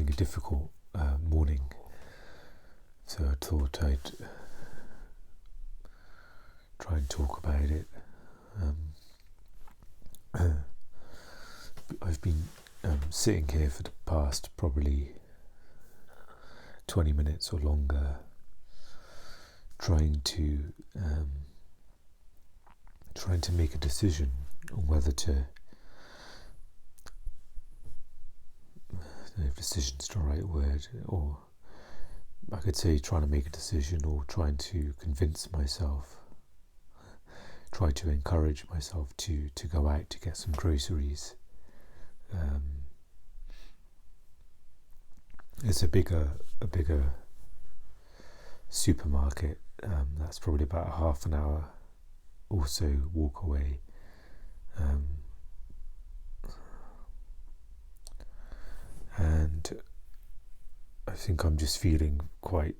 having a difficult morning, so I thought I'd try and talk about it. I've been sitting here for the past probably 20 minutes or longer, trying to make a decision on whether to, I don't know if decision's the right word, or I could say trying to make a decision or trying to convince myself, try to encourage myself to go out to get some groceries. It's a bigger supermarket that's probably about a half an hour or so walk away. And I think I'm just feeling quite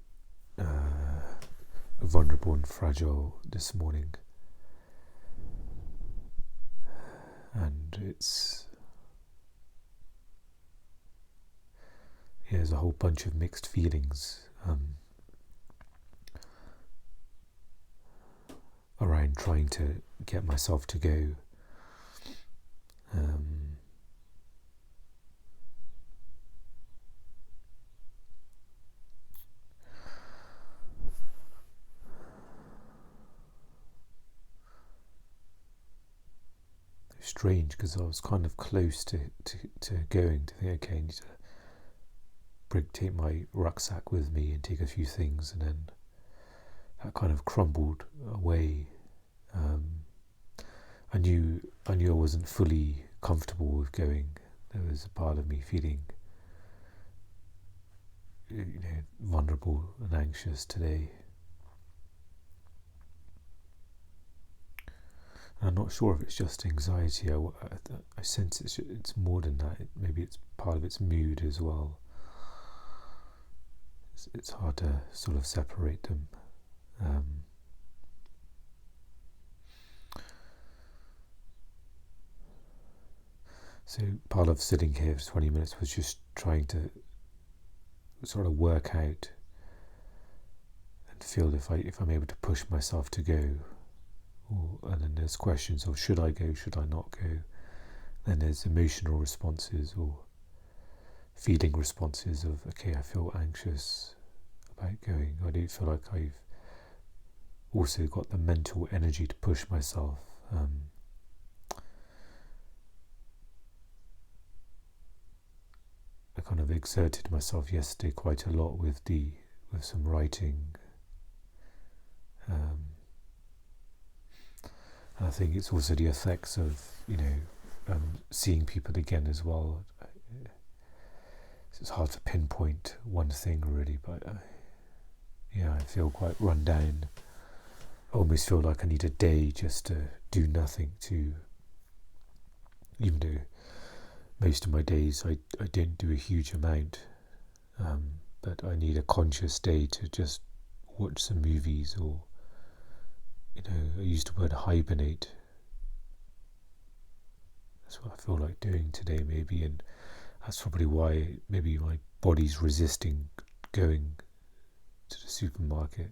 vulnerable and fragile this morning, and there's a whole bunch of mixed feelings around trying to get myself to go. Strange, because I was kind of close to going, to think, okay, I need to take my rucksack with me and take a few things, and then that kind of crumbled away. I knew I wasn't fully comfortable with going. There was a part of me feeling, vulnerable and anxious today. I'm not sure if it's just anxiety. I sense it's more than that. Maybe it's part of its mood as well. It's hard to sort of separate them. So part of sitting here for 20 minutes was just trying to sort of work out and feel if I'm able to push myself to go. And then there's questions of should I go, should I not go? Then there's emotional responses or feeling responses of, okay, I feel anxious about going. I don't feel like I've also got the mental energy to push myself. I kind of exerted myself yesterday quite a lot with some writing. And I think it's also the effects of, seeing people again as well. It's hard to pinpoint one thing really, but I feel quite run down. I almost feel like I need a day just to do nothing, even though most of my days I don't do a huge amount, but I need a conscious day to just watch some movies or, I used the word hibernate. That's what I feel like doing today maybe, and that's probably why maybe my body's resisting going to the supermarket.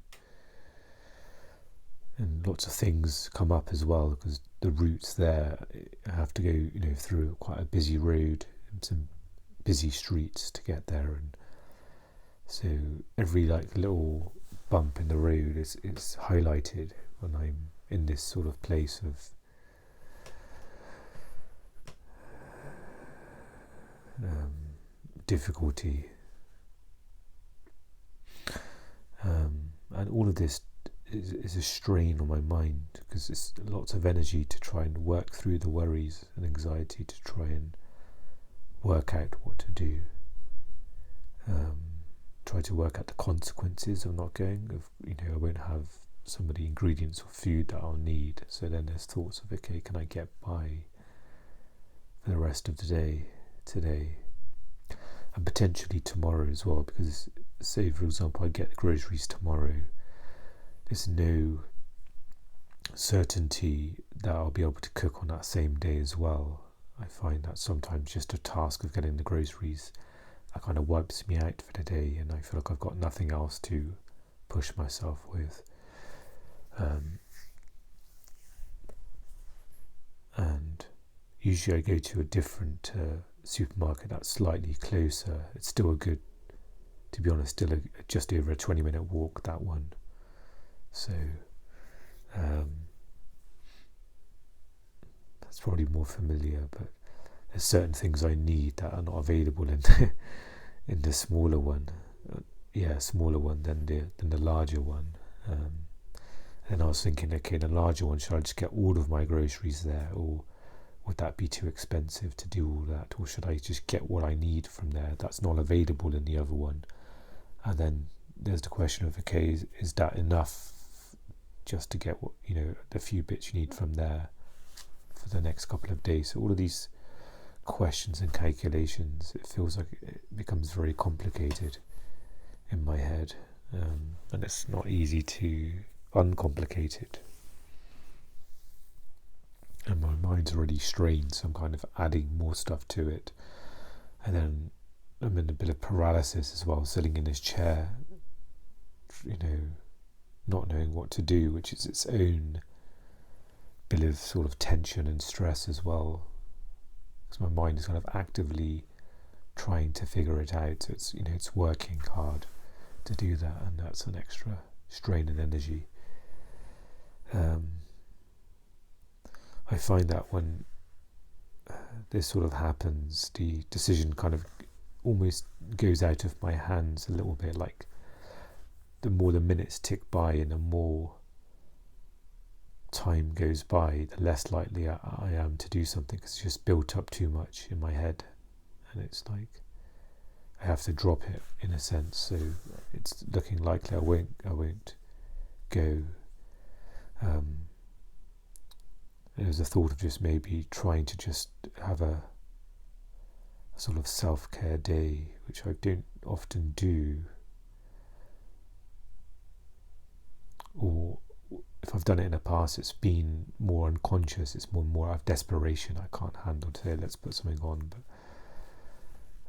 And lots of things come up as well, because the routes there, I have to go, through quite a busy road and some busy streets to get there, and so every little bump in the road is highlighted when I'm in this sort of place of difficulty, and all of this is a strain on my mind, because it's lots of energy to try and work through the worries and anxiety, to try and work out what to do, try to work out the consequences of not going. I won't have some of the ingredients or food that I'll need, so then there's thoughts of, okay, can I get by for the rest of the day today, and potentially tomorrow as well, because say for example I get the groceries tomorrow, there's no certainty that I'll be able to cook on that same day as well. I find that sometimes just a task of getting the groceries that kind of wipes me out for the day, and I feel like I've got nothing else to push myself with. And usually I go to a different supermarket that's slightly closer. It's still a good, to be honest, still just over a 20-minute walk, that one. So that's probably more familiar, but there's certain things I need that are not available in in the smaller one. Smaller one than the larger one. And I was thinking, okay, the larger one, should I just get all of my groceries there, or would that be too expensive to do all that, or should I just get what I need from there that's not available in the other one? And then there's the question of, okay, is that enough just to get what, the few bits you need from there for the next couple of days? So all of these questions and calculations, it feels like it becomes very complicated in my head, and it's not easy to uncomplicate it. And my mind's already strained, so I'm kind of adding more stuff to it. And then I'm in a bit of paralysis as well, sitting in this chair, not knowing what to do, which is its own bit of sort of tension and stress as well. Because my mind is kind of actively trying to figure it out. So it's working hard to do that, and that's an extra strain and energy. I find that when this sort of happens, the decision kind of almost goes out of my hands a little bit. Like the more the minutes tick by and the more time goes by, the less likely I am to do something, because it's just built up too much in my head, and it's like I have to drop it in a sense. So it's looking likely I won't go. There was a thought of just maybe trying to just have a sort of self-care day, which I don't often do, or if I've done it in the past, it's been more unconscious. It's more out of desperation. I can't handle today, let's put something on. But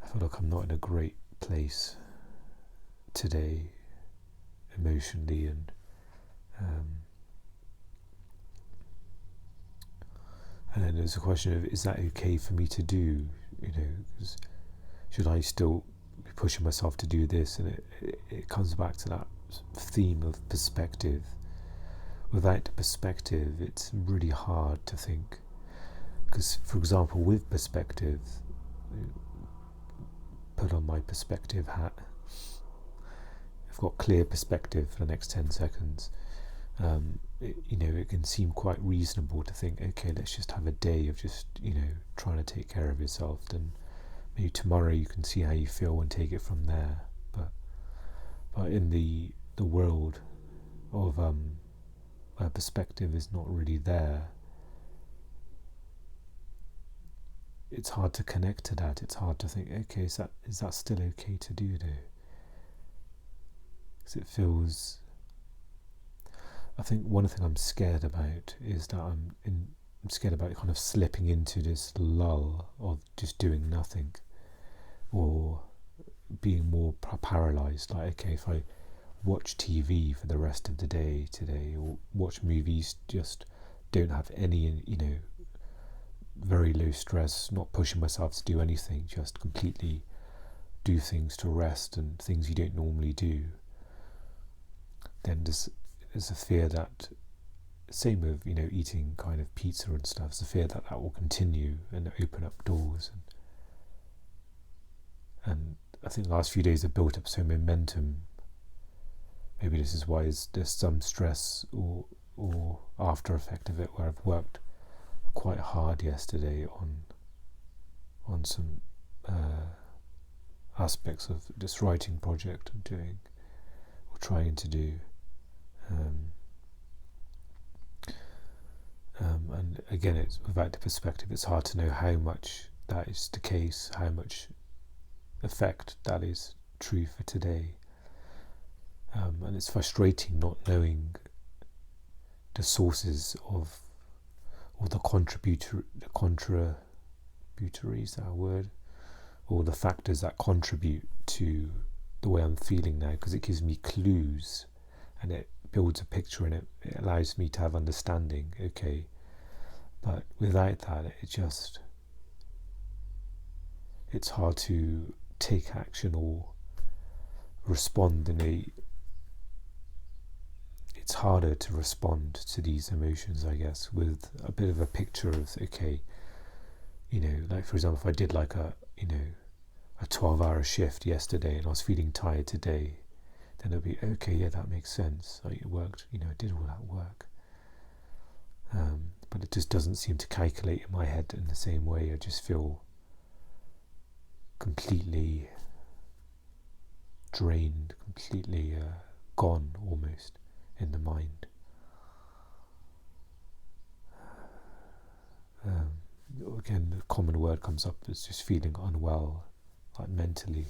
I feel like I'm not in a great place today emotionally, and then there's a question of, is that okay for me to do? Because should I still be pushing myself to do this? And it comes back to that theme of perspective. Without the perspective, it's really hard to think. Because, for example, with perspective, put on my perspective hat. I've got clear perspective for the next 10 seconds. It can seem quite reasonable to think, okay, let's just have a day of just, trying to take care of yourself. Then maybe tomorrow you can see how you feel and take it from there. But in the world of where perspective is not really there, it's hard to connect to that. It's hard to think, okay, is that still okay to do though? Because it feels, I think one thing I'm scared about is that I'm scared about kind of slipping into this lull of just doing nothing, or being more paralysed. Like, okay, if I watch TV for the rest of the day today, or watch movies, just don't have any, very low stress, not pushing myself to do anything, just completely do things to rest and things you don't normally do, then there's a fear that, same with eating kind of pizza and stuff, there's a fear that will continue and open up doors, and I think the last few days have built up some momentum. Maybe this is why there's some stress or after effect of it, where I've worked quite hard yesterday on some aspects of this writing project I'm doing, or trying to do. And again, it's without the perspective, it's hard to know how much that is the case, how much effect that is true for today. And it's frustrating not knowing the sources of, or the contributory, is that a word? all the factors that contribute to the way I'm feeling now, because it gives me clues and it builds a picture and it allows me to have understanding. Okay, but without that, it's hard to take action or respond it's harder to respond to these emotions, I guess, with a bit of a picture of, okay, like for example, if I did like a 12-hour shift yesterday and I was feeling tired today, then it'll be, okay, yeah, that makes sense. Like it worked, I did all that work. But it just doesn't seem to calculate in my head in the same way. I just feel completely drained, completely gone almost in the mind. Again, the common word comes up is just feeling unwell, like mentally.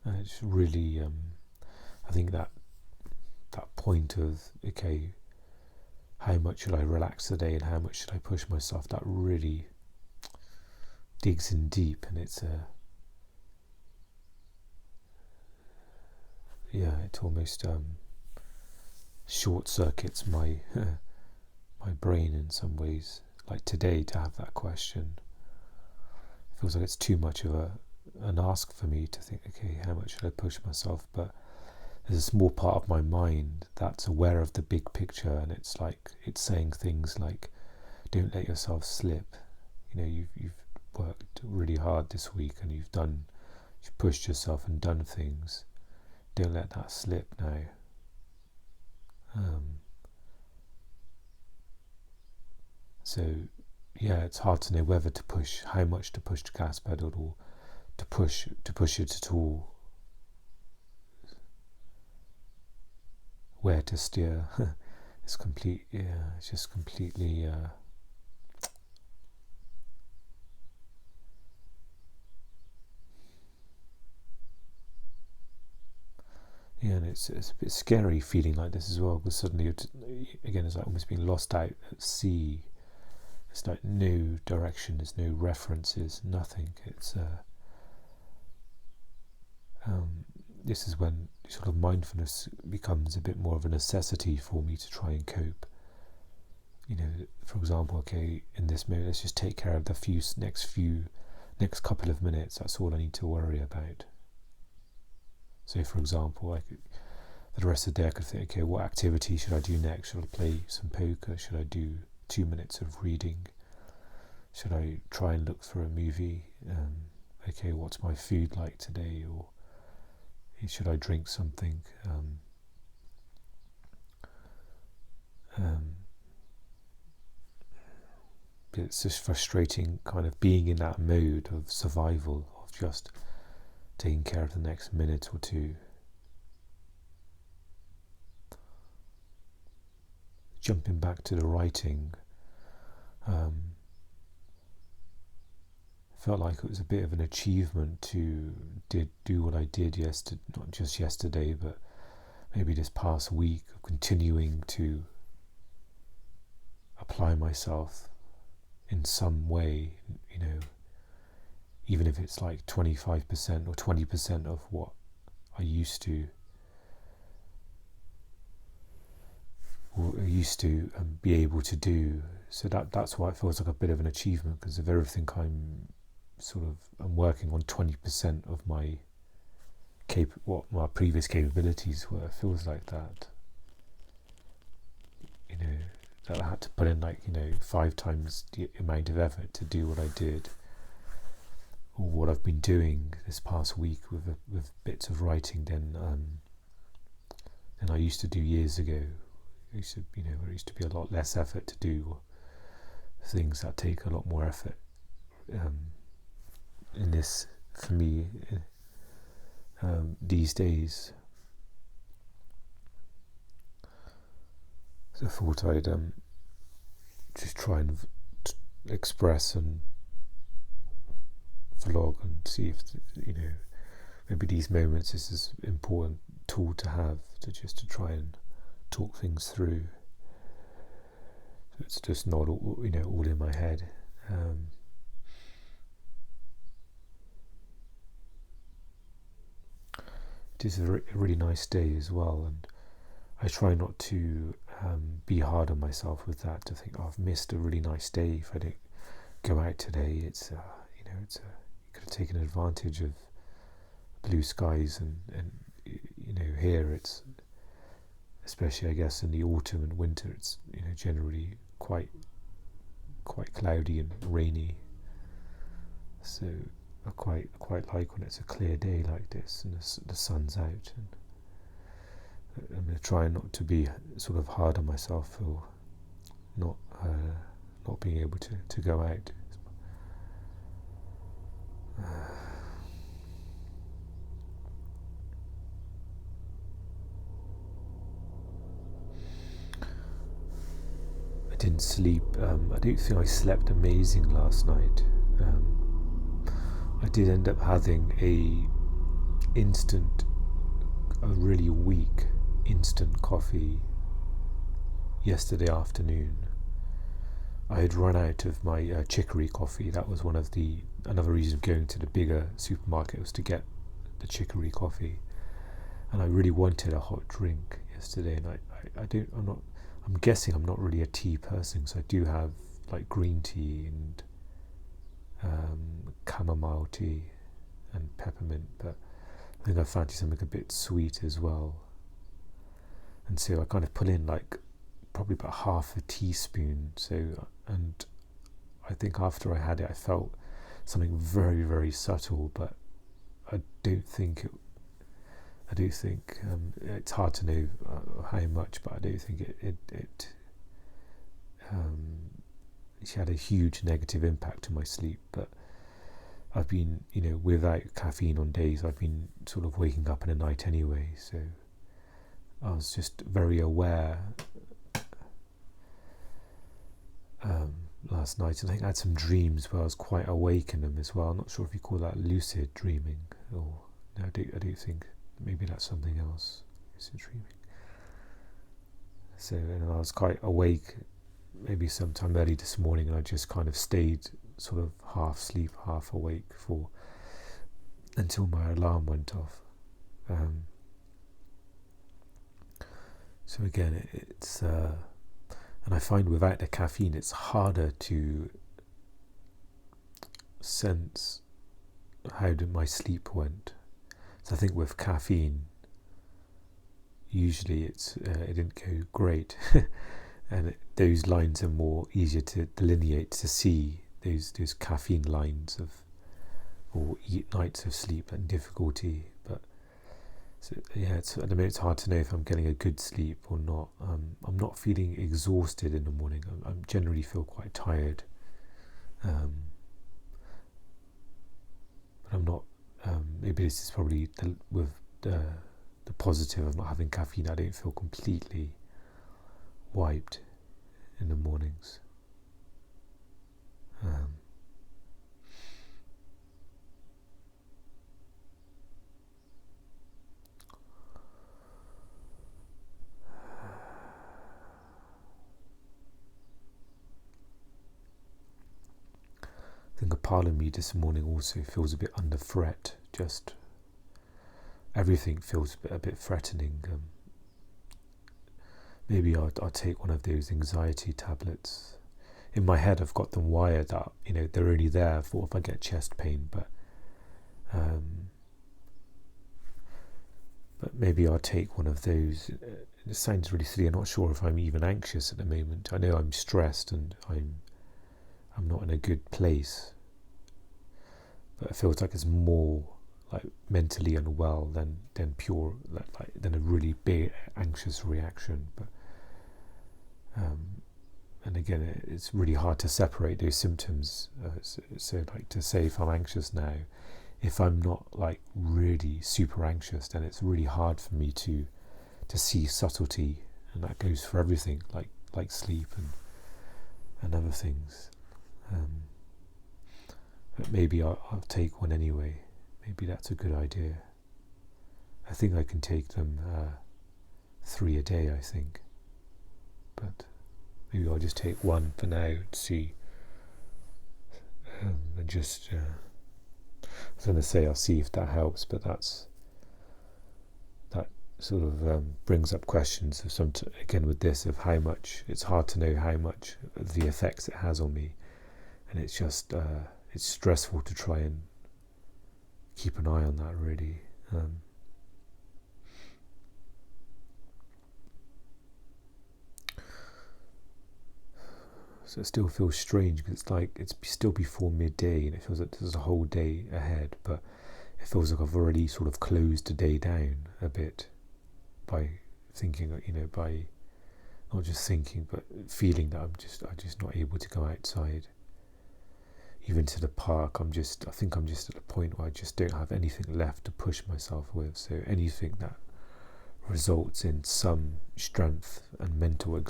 It's really, I think that point of, okay, how much should I relax today and how much should I push myself, that really digs in deep, and it almost short circuits my my brain in some ways. Like today, to have that question feels like it's too much of an ask for me to think, okay, how much should I push myself? But there's a small part of my mind that's aware of the big picture, and it's saying things like, don't let yourself slip. You've worked really hard this week and you've pushed yourself and done things. Don't let that slip now. So yeah, it's hard to know whether to push, how much to push the gas pedal, or to push it at all, where to steer. It's just completely and it's a bit scary feeling like this as well, because suddenly again it's like almost being lost out at sea. It's like no direction, there's no references, nothing. It's this is when sort of mindfulness becomes a bit more of a necessity for me to try and cope. For example, okay, in this moment, let's just take care of the next couple of minutes. That's all I need to worry about. So, for example, the rest of the day I could think, okay, what activity should I do next? Should I play some poker? Should I do 2 minutes of reading? Should I try and look for a movie? Okay, what's my food like today? Or should I drink something? It's just frustrating kind of being in that mode of survival, of just taking care of the next minute or two. Jumping back to the writing, felt like it was a bit of an achievement to do what I did yesterday, not just yesterday, but maybe this past week, of continuing to apply myself in some way, even if it's like 25% or 20% of what I used to be able to do. So that's why it feels like a bit of an achievement, because of everything I'm working on 20% of what my previous capabilities were. It feels like that. That I had to put in 5 times the amount of effort to do what I did, or what I've been doing this past week with bits of writing than I used to do years ago. There used to be a lot less effort to do things that take a lot more effort. In this, for me, these days. So I thought I'd just try and express and vlog and see if maybe these moments is an important tool to have, to try and talk things through. So it's just not all, all in my head. It is a really nice day as well, and I try not to be hard on myself with that, to think, I've missed a really nice day if I don't go out today. It's you could have taken advantage of blue skies, and here it's, especially I guess in the autumn and winter, it's generally quite cloudy and rainy. So I quite like when it's a clear day like this and the sun's out. And I'm going to try not to be sort of hard on myself for not being able to go out. I didn't sleep. I don't think I slept amazing last night. I did end up having a really weak instant coffee yesterday afternoon. I had run out of my chicory coffee. That was another reason of going to the bigger supermarket, was to get the chicory coffee, and I really wanted a hot drink yesterday. And I'm guessing I'm not really a tea person, so I do have like green tea and chamomile tea and peppermint, but I think I fancy something a bit sweet as well. And so I kind of put in like probably about half a teaspoon. And I think after I had it, I felt something very, very subtle, but I do think it's hard to know how much, but I do think it had a huge negative impact on my sleep. But I've been, without caffeine on days, I've been sort of waking up in the night anyway, so I was just very aware last night. And I think I had some dreams where I was quite awake in them as well. I'm not sure if you call that lucid dreaming, or no, I do think maybe that's something else, lucid dreaming. So, and I was quite awake maybe sometime early this morning, and I just kind of stayed sort of half asleep, half awake until my alarm went off. So again, it's and I find without the caffeine, it's harder to sense how my sleep went. So I think with caffeine, usually it didn't go great, and those lines are more easier to delineate, to see those caffeine lines or nights of sleep and difficulty. But so, yeah, at the moment it's hard to know if I'm getting a good sleep or not. I'm not feeling exhausted in the morning. I generally feel quite tired, but I'm not. Maybe this is probably with the positive of not having caffeine. I don't feel completely wiped in the mornings. I think a part of me this morning also feels a bit under threat. Just everything feels a bit threatening. Maybe I'll take one of those anxiety tablets. In my head, I've got them wired up. They're only there for if I get chest pain. But maybe I'll take one of those. It sounds really silly. I'm not sure if I'm even anxious at the moment. I know I'm stressed and I'm not in a good place, but it feels like it's more like mentally unwell than pure, than a really big anxious reaction. But and again, it's really hard to separate those symptoms. So like to say, if I'm anxious now, if I'm not like really super anxious, then it's really hard for me to see subtlety, and that goes for everything, like sleep and other things. But maybe I'll take one anyway. Maybe that's a good idea. I think I can take them 3 a day, I think. maybe I'll just take one for now to see, and just I was going to say I'll see if that helps, but that sort of brings up questions of again with this, of how much, it's hard to know how much of the effects it has on me, and it's just it's stressful to try and keep an eye on that, really. So it still feels strange, because it's like it's still before midday and it feels like there's a whole day ahead, but it feels like I've already sort of closed the day down a bit by thinking, by not just thinking but feeling that I'm just not able to go outside, even to the park. I think I'm just at a point where I just don't have anything left to push myself with. So anything that results in some strength and mental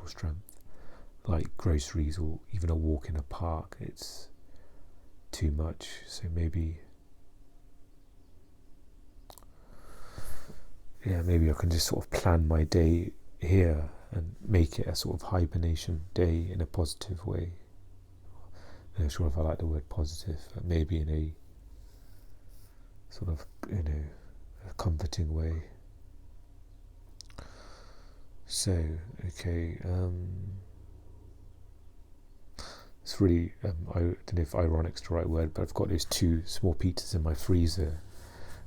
strength, like groceries or even a walk in a park, it's too much. So maybe I can just sort of plan my day here and make it a sort of hibernation day in a positive way. I'm not sure if I like the word positive, but maybe in a sort of, a comforting way. So, okay, it's really, I don't know if ironic's the right word, but I've got those 2 small pizzas in my freezer,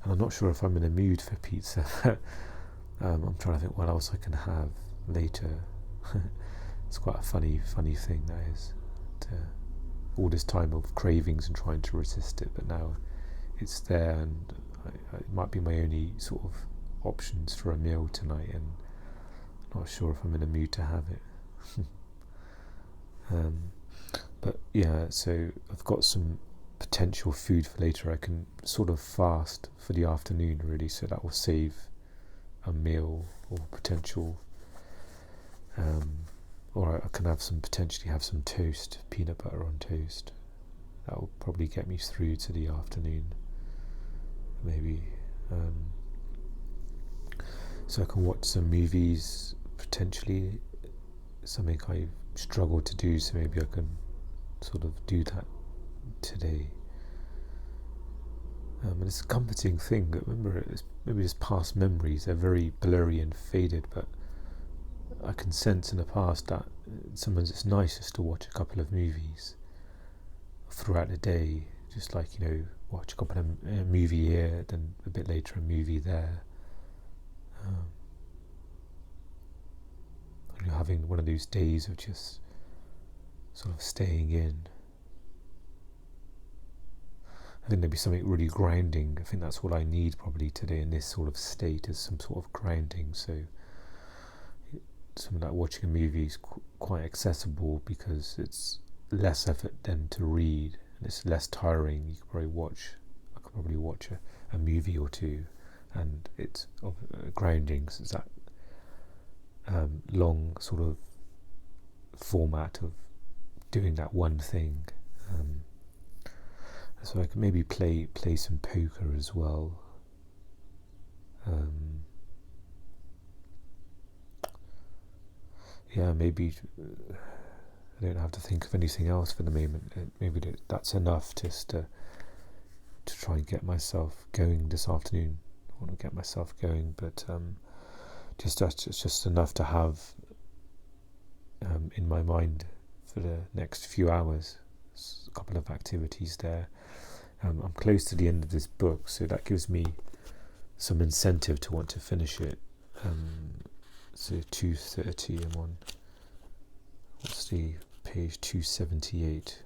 and I'm not sure if I'm in a mood for pizza. I'm trying to think what else I can have later. It's quite a funny thing, that is. All this time of cravings and trying to resist it, but now it's there, and it might be my only sort of options for a meal tonight, and I'm not sure if I'm in a mood to have it. But yeah, so I've got some potential food for later. I can sort of fast for the afternoon, really, so that will save a meal or potential, or I can potentially have some toast, peanut butter on toast. That will probably get me through to the afternoon, maybe. So I can watch some movies, potentially, something I struggle to do, so maybe I can sort of do that today. And it's a comforting thing. Remember, maybe it's past memories, they're very blurry and faded, but I can sense in the past that sometimes it's nice just to watch a couple of movies throughout the day, just like, watch a couple of a movie here, then a bit later a movie there. Having one of those days of just sort of staying in. I think there'd be something really grounding. I think that's what I need probably today in this sort of state, is some sort of grounding. So something like watching a movie is quite accessible, because it's less effort than to read, and it's less tiring. I could probably watch a movie or two, and it's grounding. So it's that long sort of format of doing that one thing. So I can maybe play some poker as well. Maybe I don't have to think of anything else for the moment. Maybe that's enough just to try and get myself going this afternoon. I want to get myself going, but it's just enough to have in my mind for the next few hours. There's a couple of activities there. I'm close to the end of this book, so that gives me some incentive to want to finish it. So 2:30, I'm on, what's the page, 278.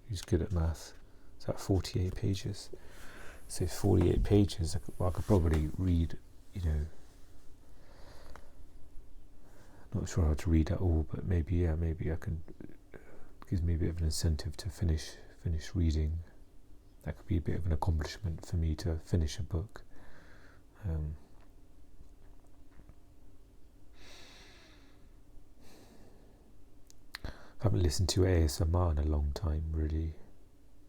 Who's good at math? Is that 48 pages? So 48 pages, I could probably read, not sure how to read that all, but maybe I can, gives me a bit of an incentive to finish reading. That could be a bit of an accomplishment for me to finish a book. I haven't listened to ASMR in a long time, really.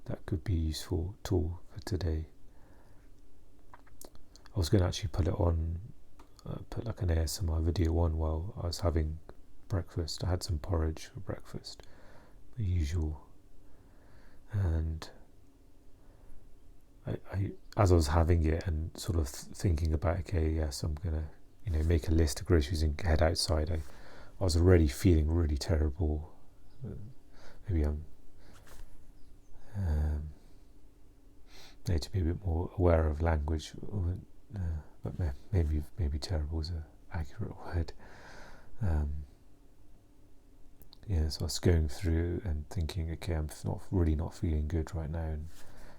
That could be a useful tool for today. I was going to actually put it on, put like an ASMR video on while I was having breakfast. I had some porridge for breakfast, the usual, and I as I was having it and sort of thinking about, okay, yes, I'm gonna, make a list of groceries and head outside, I was already feeling really terrible. Maybe I'm need to be a bit more aware of language, but maybe terrible is an accurate word. So I was going through and thinking, okay, I'm not feeling good right now, and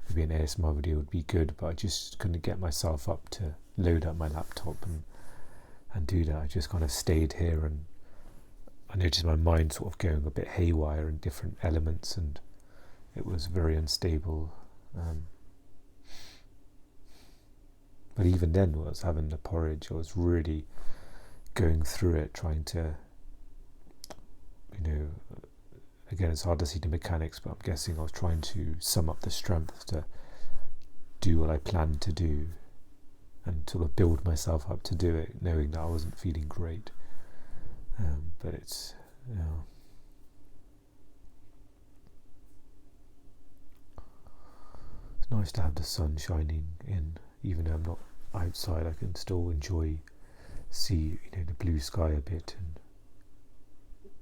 maybe an ASMR video would be good, but I just couldn't get myself up to load up my laptop and do that. I just kind of stayed here, and I noticed my mind sort of going a bit haywire in different elements, and it was very unstable. But even then, when I was having the porridge, I was really going through it, trying to, again, it's hard to see the mechanics, but I'm guessing I was trying to sum up the strength to do what I planned to do and sort of build myself up to do it, knowing that I wasn't feeling great. But it's, it's nice to have the sun shining in. Even though I'm not outside, I can still see the blue sky a bit,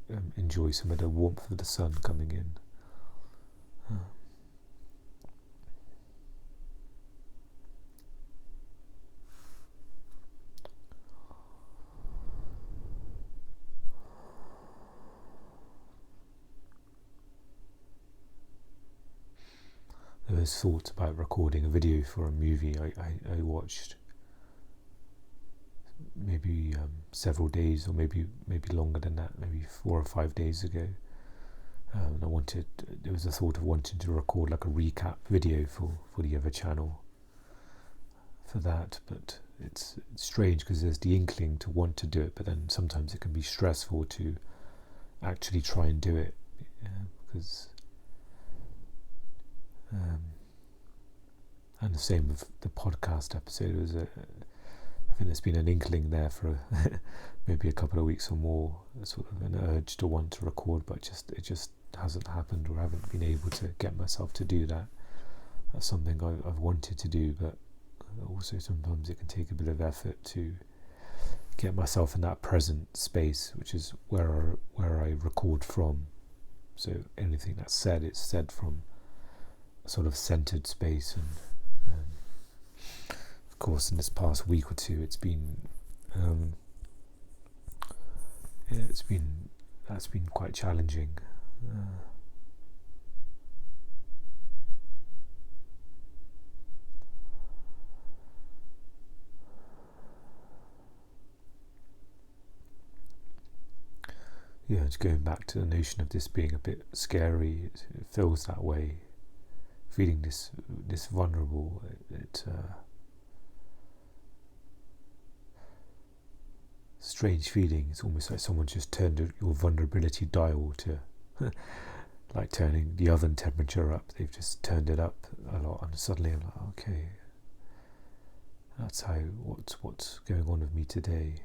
and enjoy some of the warmth of the sun coming in. There was thoughts about recording a video for a movie I watched maybe several days, or maybe longer than that, maybe 4 or 5 days ago. And there was a thought of wanting to record like a recap video for the other channel for that, but it's strange because there's the inkling to want to do it, but then sometimes it can be stressful to actually try and do it, because and the same with the podcast episode. I think there's been an inkling there for maybe a couple of weeks or more, sort of an urge to want to record, but it just hasn't happened, or I haven't been able to get myself to do that. That's something I've wanted to do, but also sometimes it can take a bit of effort to get myself in that present space, which is where I record from. So anything that's said, it's said from a sort of centered space, and of course in this past week or two it's been that's been quite challenging. It's going back to the notion of this being a bit scary. It feels that way, feeling this vulnerable. Strange feeling. It's almost like someone just turned your vulnerability dial to like turning the oven temperature up. They've just turned it up a lot, and suddenly I'm like, okay, that's what's going on with me today.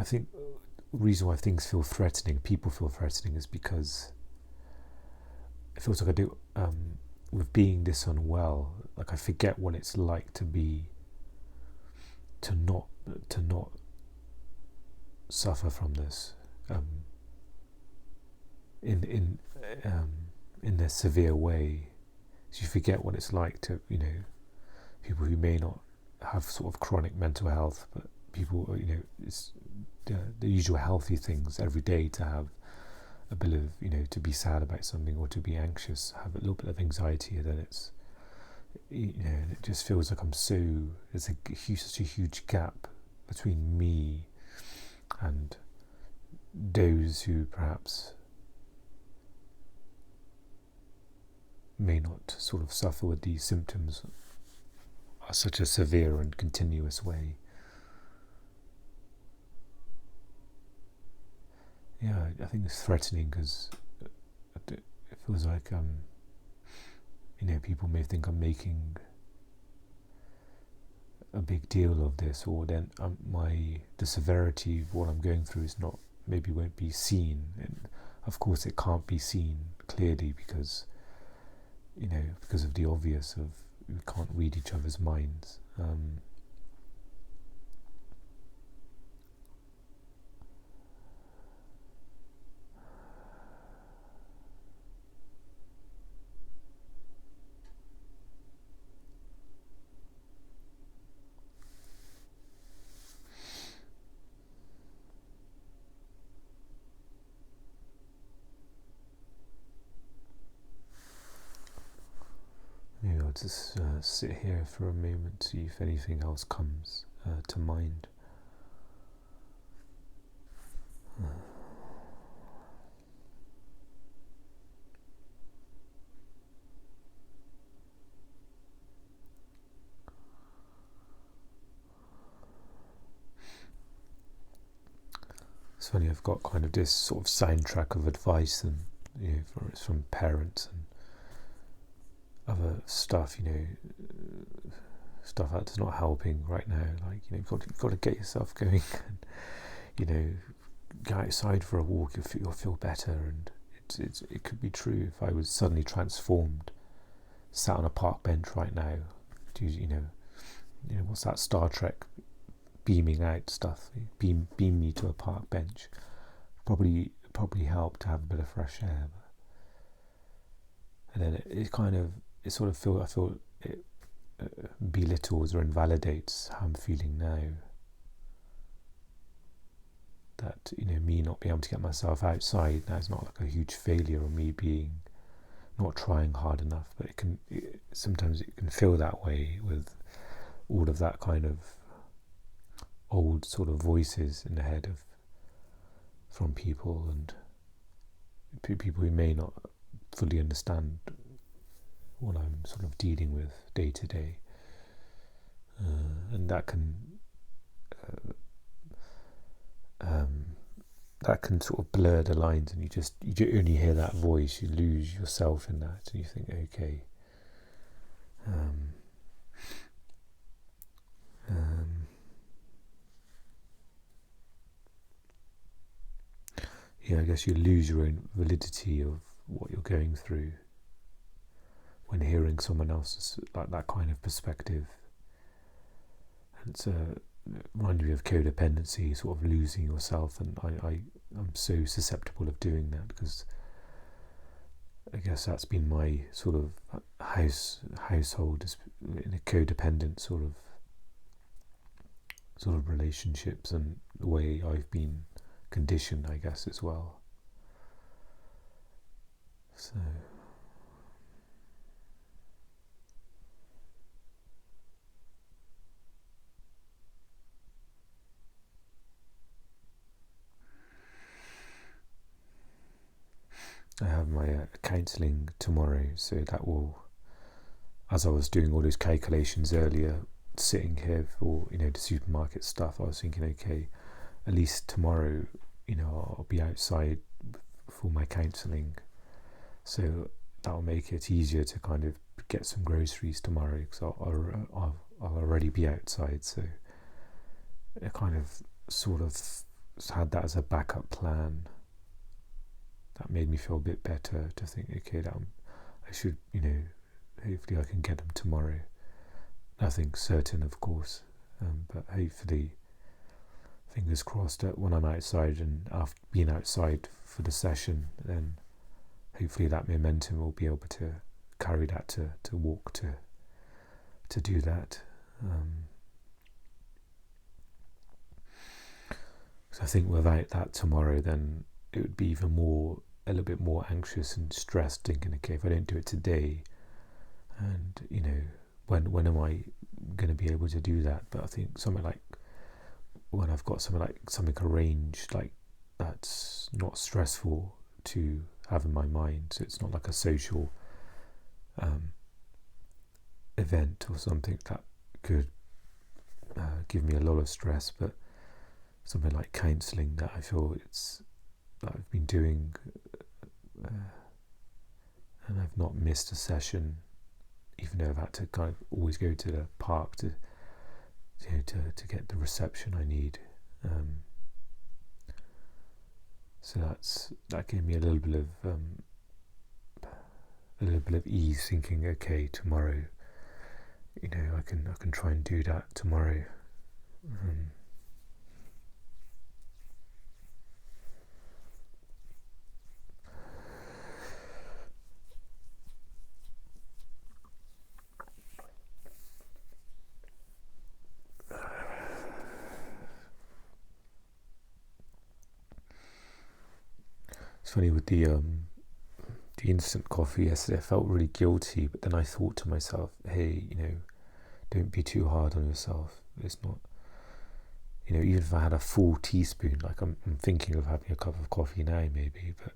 I think the reason why things feel threatening, people feel threatening, is because it feels like I do, with being this unwell, like I forget what it's like to not suffer from this in a severe way. So you forget what it's like to, people who may not have sort of chronic mental health, but people, it's the usual healthy things every day, to have a bit of, to be sad about something or to be anxious, have a little bit of anxiety, and then it's, and it just feels like there's such a huge gap between me and those who perhaps may not sort of suffer with these symptoms are such a severe and continuous way. I think it's threatening because it feels like people may think I'm making a big deal of this, or then the severity of what I'm going through is not, maybe won't be seen. And of course it can't be seen clearly because of the obvious of we can't read each other's minds. Maybe I'll just sit here for a moment, see if anything else comes to mind. It's funny, I've got kind of this sort of soundtrack of advice, and it's from parents and other stuff, stuff that's not helping right now. Like, you've got to get yourself going, and go outside for a walk. You'll feel better, and it could be true. If I was suddenly transformed, sat on a park bench right now, what's that Star Trek beaming out stuff? Beam me to a park bench. Probably help to have a bit of fresh air. And then I feel it belittles or invalidates how I'm feeling now. That me not being able to get myself outside now is not like a huge failure, or me being not trying hard enough. But sometimes it can feel that way with all of that kind of old sort of voices in the head from people, and people who may not fully understand what I'm sort of dealing with day to day, and that can sort of blur the lines, and you only hear that voice. You lose yourself in that, and you think, okay, I guess you lose your own validity of what you're going through when hearing someone else's like that kind of perspective. And it's reminds me of codependency, sort of losing yourself, and I'm so susceptible of doing that, because I guess that's been my sort of household, in a codependent sort of relationships, and the way I've been conditioned, I guess, as well. So I have my counselling tomorrow, so that will, as I was doing all those calculations earlier, sitting here for the supermarket stuff, I was thinking, okay, at least tomorrow, I'll be outside for my counselling, so that'll make it easier to kind of get some groceries tomorrow, because I'll already be outside. So I kind of sort of had that as a backup plan. That made me feel a bit better to think, okay, that I should, hopefully I can get them tomorrow. Nothing certain, of course, but hopefully, fingers crossed, that when I'm outside, and after being outside for the session, then hopefully that momentum will be able to carry that to walk to do that. So I think without that tomorrow, then it would be even more, a little bit more anxious and stressed, thinking, okay, if I don't do it today, and when am I going to be able to do that? But I think something like when I've got something arranged, like that's not stressful to have in my mind, so it's not like a social event or something that could give me a lot of stress, but something like counselling, that I feel that I've been doing, and I've not missed a session, even though I've had to kind of always go to the park to to get the reception I need. So that gave me a little bit of ease, thinking, okay, tomorrow, I can try and do that tomorrow. It's funny with the instant coffee yesterday. I felt really guilty, but then I thought to myself, hey, don't be too hard on yourself. It's not, even if I had a full teaspoon, like I'm thinking of having a cup of coffee now, maybe, but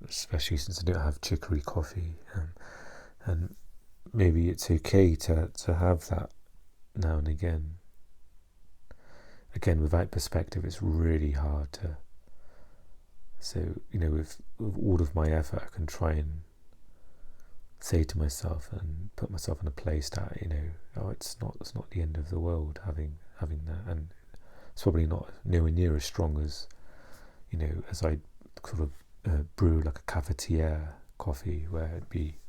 especially since I don't have chicory coffee, and maybe it's okay to have that now and again. Again, without perspective, it's really hard to. So, with all of my effort, I can try and say to myself and put myself in a place that, it's not the end of the world having that, and it's probably not nowhere near as strong as, as I sort of brew like a cafetiere coffee, where it'd be,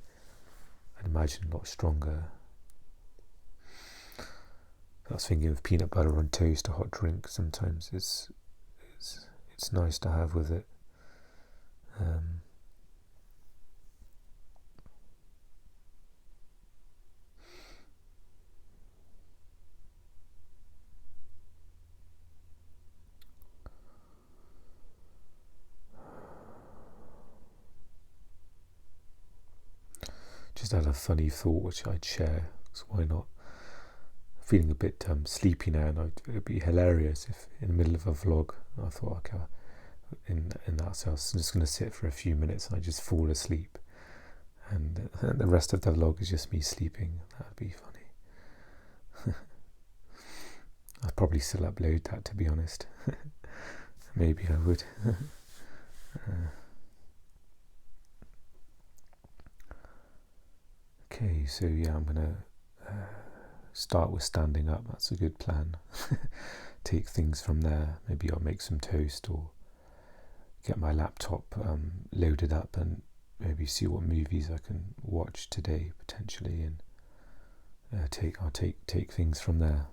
I'd imagine, a lot stronger. I was thinking of peanut butter on toast, a hot drink. Sometimes it's nice to have with it. Just had a funny thought which I'd share, so why not? Feeling a bit sleepy now, and it'd be hilarious if in the middle of a vlog I thought, okay, in that, so I was just going to sit for a few minutes and I just fall asleep, and the rest of the vlog is just me sleeping. That'd be funny. I'd probably still upload that, to be honest. Maybe I would. Okay, so yeah, I'm gonna start with standing up. That's a good plan. Take things from there. Maybe I'll make some toast or get my laptop loaded up and maybe see what movies I can watch today potentially, and I'll take things from there.